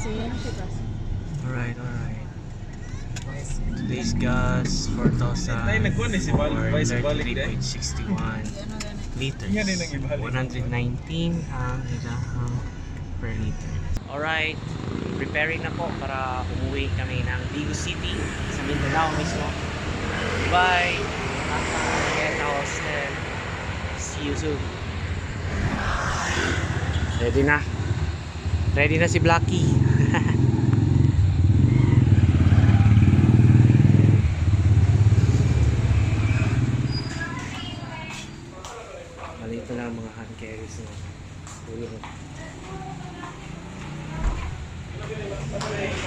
Alright. Today's gas 4,000 for 33.61 liters. 119 ang ilahang per liter. Alright, preparing na po para umuwi kami ng Ligo City sa Mindanao mismo. Bye! Get our hostel. See you soon. Ready na. Ready na si Blacky. Malito na ang mga hand carries na.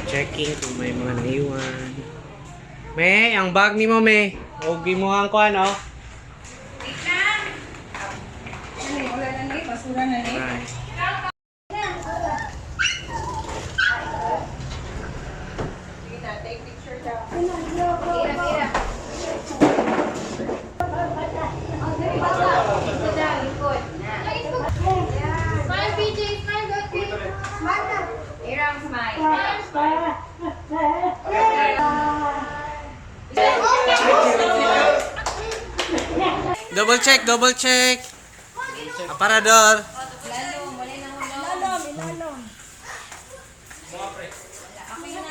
Checking kung may mga naiwan. Me, ang bag ni mo, me. Huwag mo ang kuhan, oh. Wala na ni, basura na ni. Right. Take picture daw. Smile, PJ, smile, go, PJ. Irang smile. Double check. Aparador.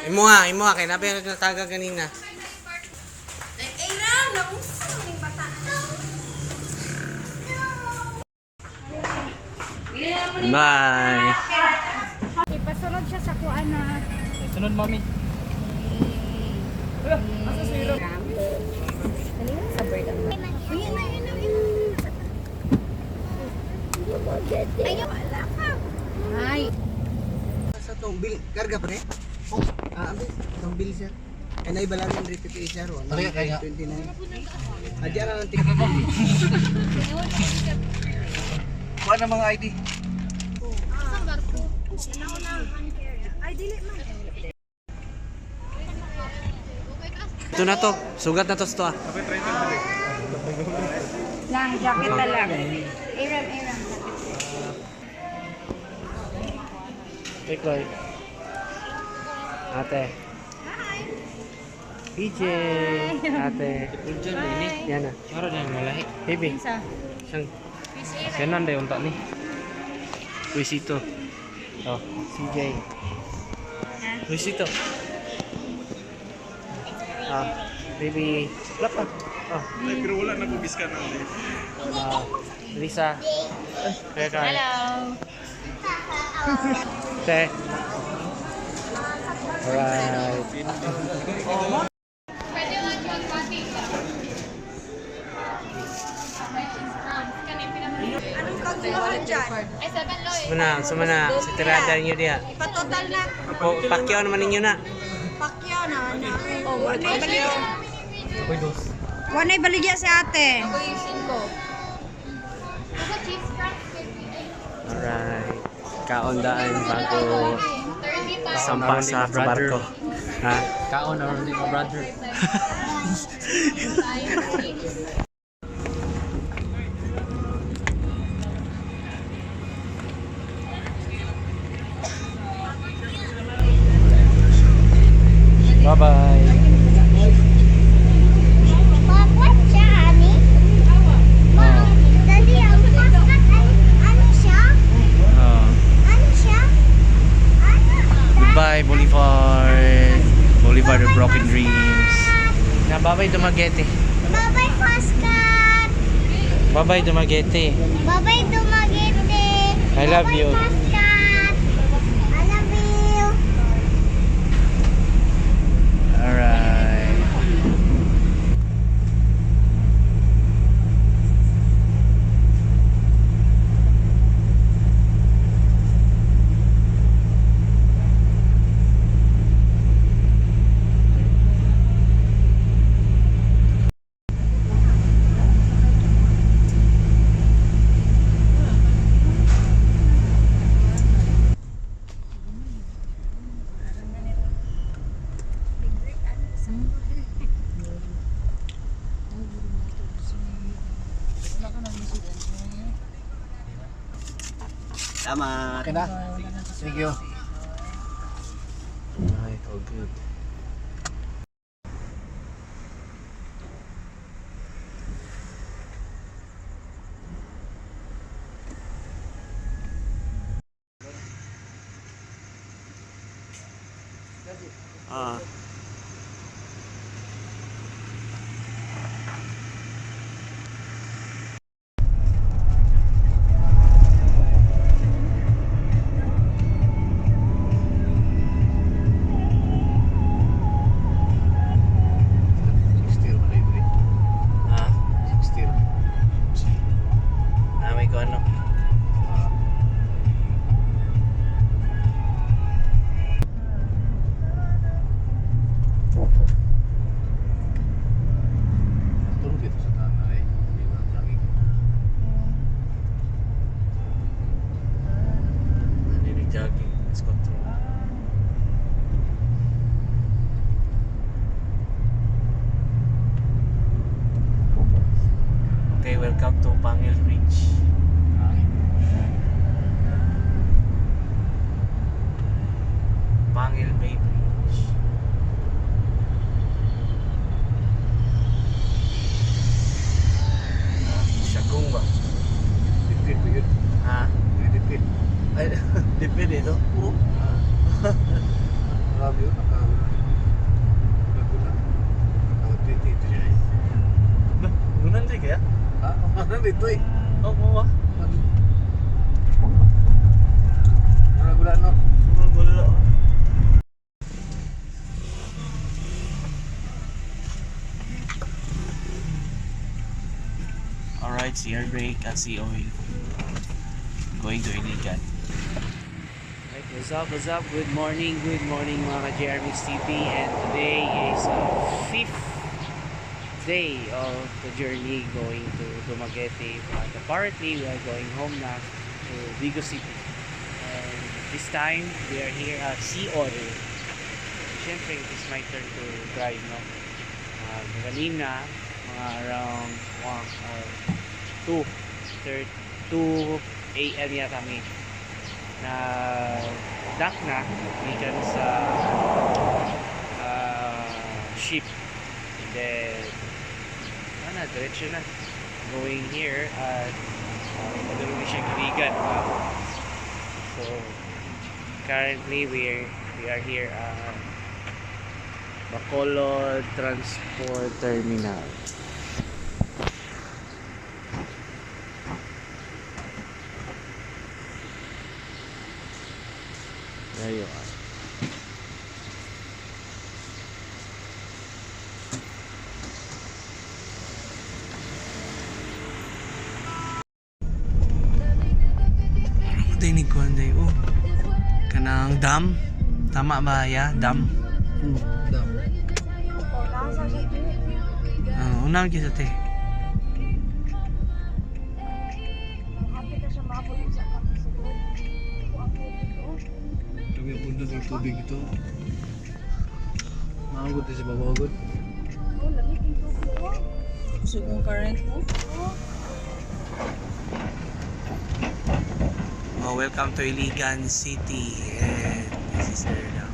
Imo ha, kay nabi ang nagtaga kanina. Bye. Ipasunod siya sa kuan na. Sunod, mami. Sa bird ang Ayaw, wala ka. Ay. Sa tong bil karga pa ni. Ambil tong bil sir. Ay nay balangan diri kay sir. 29. Adya na lang ticket. Kuha na mga ID. Asang barko? Ay, dili man. Ito na to. Sugat na to ito ah. Lang, jacket na lang. Iram. Ikoy. Ate. PJ. Ate. Yan na. Maro na yung malahi. Baby. Isa. Siyang Kanan day unta ni. Luisito. Oh, CJ. Luisito. Baby. Plak ka. Oh. Pero wala na bubis ka na. Lisa. Hello. Te. Alright. Pwede lang yung pati. Anong kaguluhan dyan? Ay, 7 loy. Sumana. Sa tirada ninyo diha. Patotal na. Pakyaw naman ninyo na. Pakyaw na. Oh, wanay baligya. Uy, dos. Wanay baligya si ate. Ako yung 5. Ako cheese fries, 58. Alright. Kaondaan bago 30 sampa sa barko. Ha? Kaon na rin mo brother. Bye-bye. Papa siya, ani? Dali, ang paskat, ano siya? Ano siya? Goodbye, Bolivar the Broken Dreams. Na, bye-bye, Dumaguete. Bye-bye, paskat. Bye-bye, Dumaguete. Bye-bye, Dumaguete. I love you. Paskat. I love you. Alright. Tama. Okay na. Thank you. Good. Ah. Ah, may ko ano. Jogging, let's control. Okay, welcome to Pangil Bridge. Pangil Bay Bridge. Siagong ba? Ha? Ay, depende ito. Oo. Grabe yun, Gunan rin kaya? Ano dito eh? Oo, oh, Gula no? Wala. Alright, see air brake at see oil. Going to Iligan. Right, what's up? Good morning mga ka-JRMix TV. And today is 5th day of the journey going to Dumaguete. But apparently we are going home na to Vigo City. And this time we are here at Sea Otter. Siyempre, it is my turn to drive, no? Kanina, mga around 2 a.m. yata kami na dock na ikan sa ship. And then diretso na going here at madulungan siya Iligan. So currently we are here at Bacolod Transport Terminal. There you are. Dinig ko anday kanang dam. Tama ba ya? Dam? Unang kita te. Kami punta ng tubig ito. Maanggot din si Babagod. Sugong current mo? Welcome to Iligan City, and this is there now.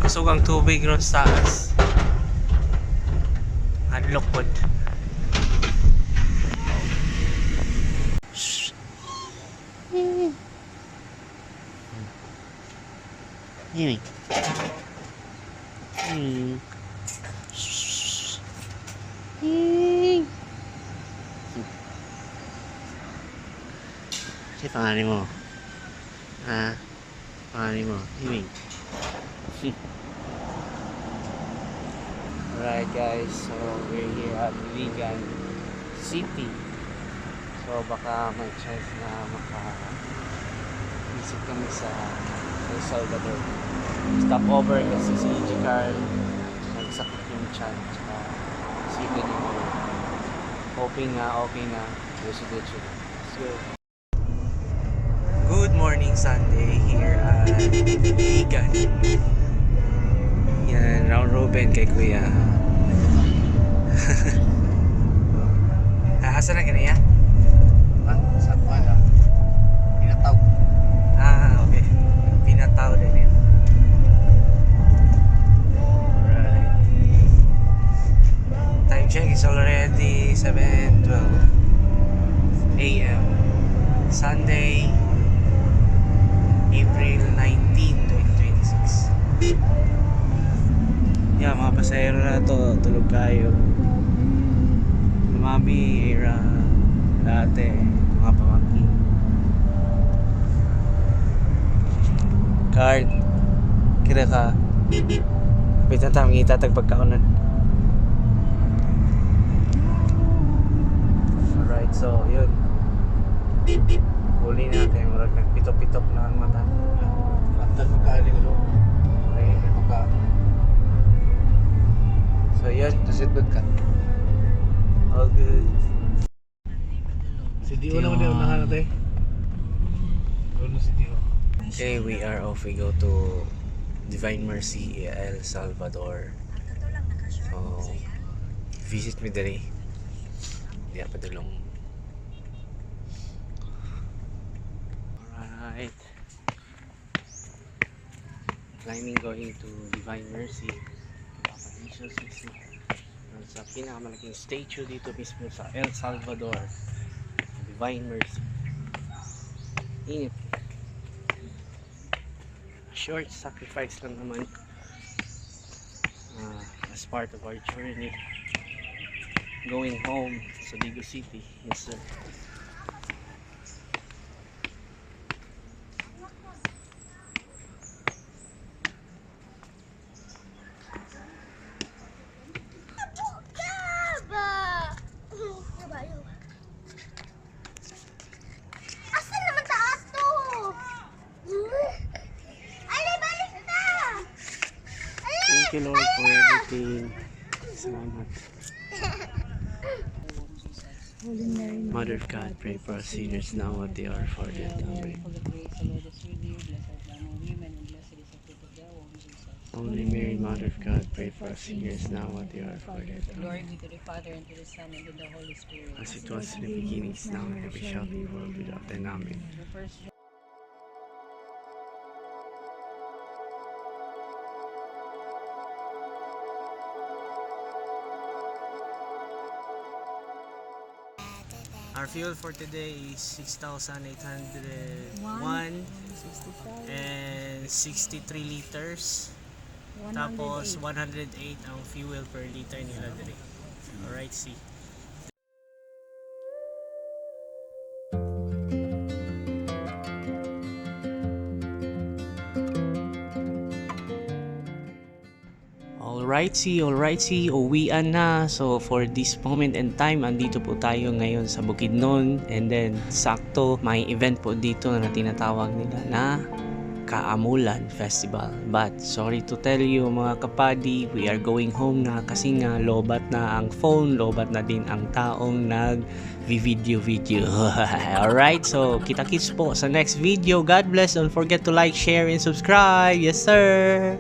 Kusog ang tubig ron sa taas. Hadlok pod. Ini. Siapa pangalan mo? Pangalan mo? Ini. Alright guys, so we're here at Iligan City. So baka may chance na maka-visit kami sa El Salvador. Stop over kasi si EG Carl nagsakit yung chan. Isipin nyo, hoping na okay na. Diretso. Let's go. Good morning Sunday here at Igan. Yan, round robin kay Kuya. Asa na kaniya? Sa kuha lang. Pinataw. Okay. Pinataw din yan. Right. Time check is already 7:12 a.m. Sunday, April 19, 2026. Yeah, mga pasahero na to, tulog kayo. Mami, Ira, dati, mga pamangkin. Carl, kira ka. Kapit na tayo, itatag pagkaunan. Alright, so yun. Huli natin, murag nagpitok-pitok na ang mata. Matag magkaali ko. Okay. Maka. So yun, Tusit good ka. all good. Si Dio naman yung unahan natin. Ano si Dio? Okay, we are off. We go to Divine Mercy, El Salvador. So, visit me dali. Hindi pa dulong. Alright. Climbing going to Divine Mercy. Kapag-issues mismo. Sa pinakamalaking statue dito mismo sa El Salvador. Divine Mercy. Init. Short sacrifice lang naman as part of our journey going home sa Digo City. Yes sir. Asan naman ta ato? Ali, balik na! Thank you Lord for everything. Salamat. Mother of God, pray for us sinners now at the hour of our death. Amen. Holy Mary, Mother of God, pray for us sinners now at the hour of our death. Glory Amen. be to the Father, and to the Son, and to the Holy Spirit. As it was in the beginning, is now, and ever shall be, world without end. Amen. The first Our fuel for today is 6,801 and 63 liters. Tapos 108 ang fuel per liter nila dito. Alright, see. Alright, uwian na. So for this moment and time, andito po tayo ngayon sa Bukidnon. And then, sakto, may event po dito na tinatawag nila na Kaamulan Festival. But sorry to tell you mga kapadi, we are going home na kasi nga lobat na ang phone, lobat na din ang taong nag-video. Alright, so kita-kits po sa next video. God bless. Don't forget to like, share, and subscribe. Yes sir!